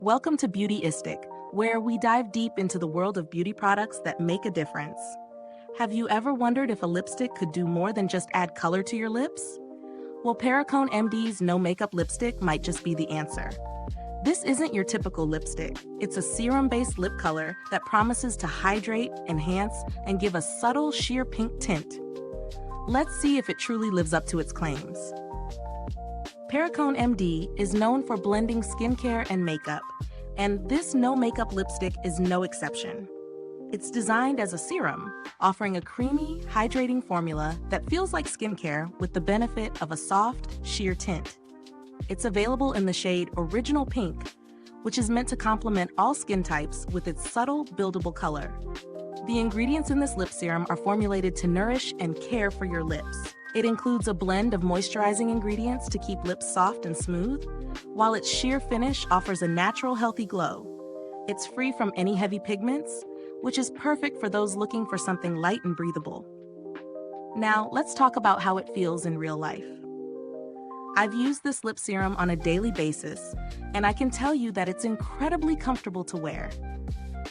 Welcome to Beautyistic, where we dive deep into the world of beauty products that make a difference. Have you ever wondered if a lipstick could do more than just add color to your lips? Well, Perricone MD's No Makeup Lipstick might just be the answer. This isn't your typical lipstick. It's a serum-based lip color that promises to hydrate, enhance, and give a subtle sheer pink tint. Let's see if it truly lives up to its claims. Perricone MD is known for blending skincare and makeup, and this no makeup lipstick is no exception. It's designed as a serum, offering a creamy, hydrating formula that feels like skincare with the benefit of a soft, sheer tint. It's available in the shade Original Pink, which is meant to complement all skin types with its subtle, buildable color. The ingredients in this lip serum are formulated to nourish and care for your lips. It includes a blend of moisturizing ingredients to keep lips soft and smooth, while its sheer finish offers a natural, healthy glow. It's free from any heavy pigments, which is perfect for those looking for something light and breathable. Now, let's talk about how it feels in real life. I've used this lip serum on a daily basis, and I can tell you that it's incredibly comfortable to wear.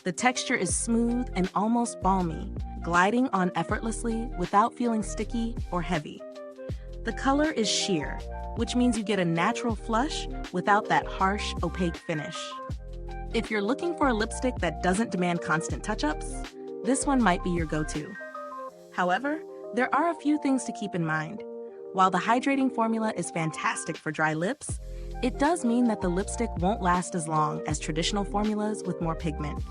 The texture is smooth and almost balmy, gliding on effortlessly without feeling sticky or heavy. The color is sheer, which means you get a natural flush without that harsh, opaque finish. If you're looking for a lipstick that doesn't demand constant touch-ups, this one might be your go-to. However, there are a few things to keep in mind. While the hydrating formula is fantastic for dry lips, it does mean that the lipstick won't last as long as traditional formulas with more pigment.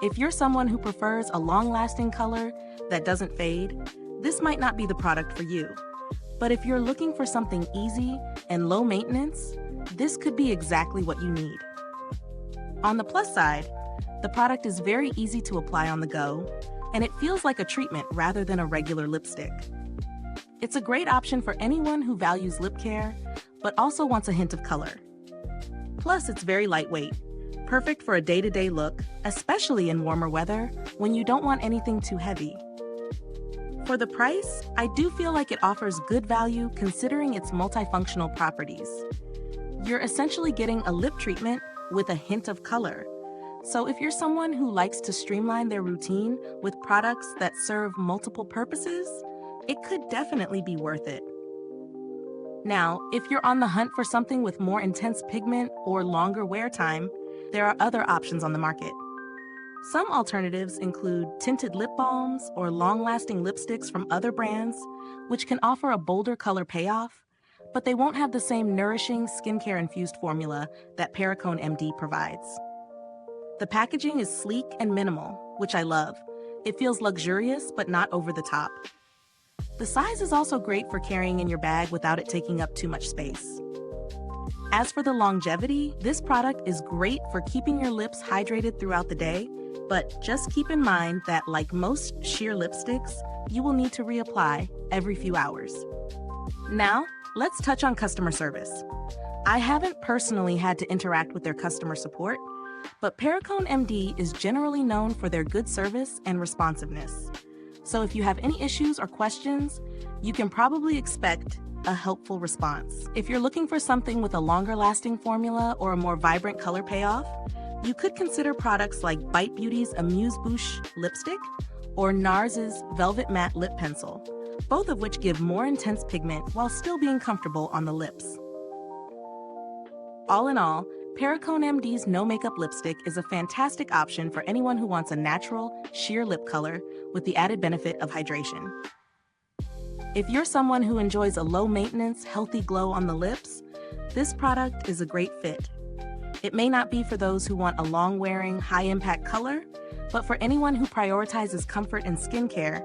If you're someone who prefers a long-lasting color that doesn't fade, this might not be the product for you. But if you're looking for something easy and low maintenance, this could be exactly what you need. On the plus side, the product is very easy to apply on the go, and it feels like a treatment rather than a regular lipstick. It's a great option for anyone who values lip care, but also wants a hint of color. Plus, it's very lightweight, perfect for a day-to-day look, especially in warmer weather when you don't want anything too heavy. For the price, I do feel like it offers good value considering its multifunctional properties. You're essentially getting a lip treatment with a hint of color. So if you're someone who likes to streamline their routine with products that serve multiple purposes, it could definitely be worth it. Now, if you're on the hunt for something with more intense pigment or longer wear time, there are other options on the market. Some alternatives include tinted lip balms or long-lasting lipsticks from other brands, which can offer a bolder color payoff, but they won't have the same nourishing skincare-infused formula that Perricone MD provides. The packaging is sleek and minimal, which I love. It feels luxurious but not over the top. The size is also great for carrying in your bag without it taking up too much space. As for the longevity, this product is great for keeping your lips hydrated throughout the day, but just keep in mind that like most sheer lipsticks, you will need to reapply every few hours. Now, let's touch on customer service. I haven't personally had to interact with their customer support, but Perricone MD is generally known for their good service and responsiveness. So if you have any issues or questions, you can probably expect a helpful response. If you're looking for something with a longer lasting formula or a more vibrant color payoff, you could consider products like Bite Beauty's Amuse Bouche lipstick or NARS's Velvet Matte Lip Pencil, both of which give more intense pigment while still being comfortable on the lips. All in all, Perricone MD's No Makeup Lipstick is a fantastic option for anyone who wants a natural, sheer lip color with the added benefit of hydration. If you're someone who enjoys a low-maintenance, healthy glow on the lips, this product is a great fit. It may not be for those who want a long-wearing, high-impact color, but for anyone who prioritizes comfort and skincare,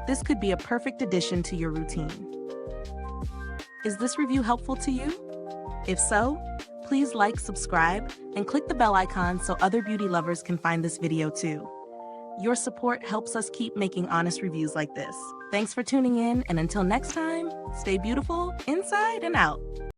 this could be a perfect addition to your routine. Is this review helpful to you? If so, please like, subscribe, and click the bell icon so other beauty lovers can find this video too. Your support helps us keep making honest reviews like this. Thanks for tuning in, and until next time, stay beautiful inside and out.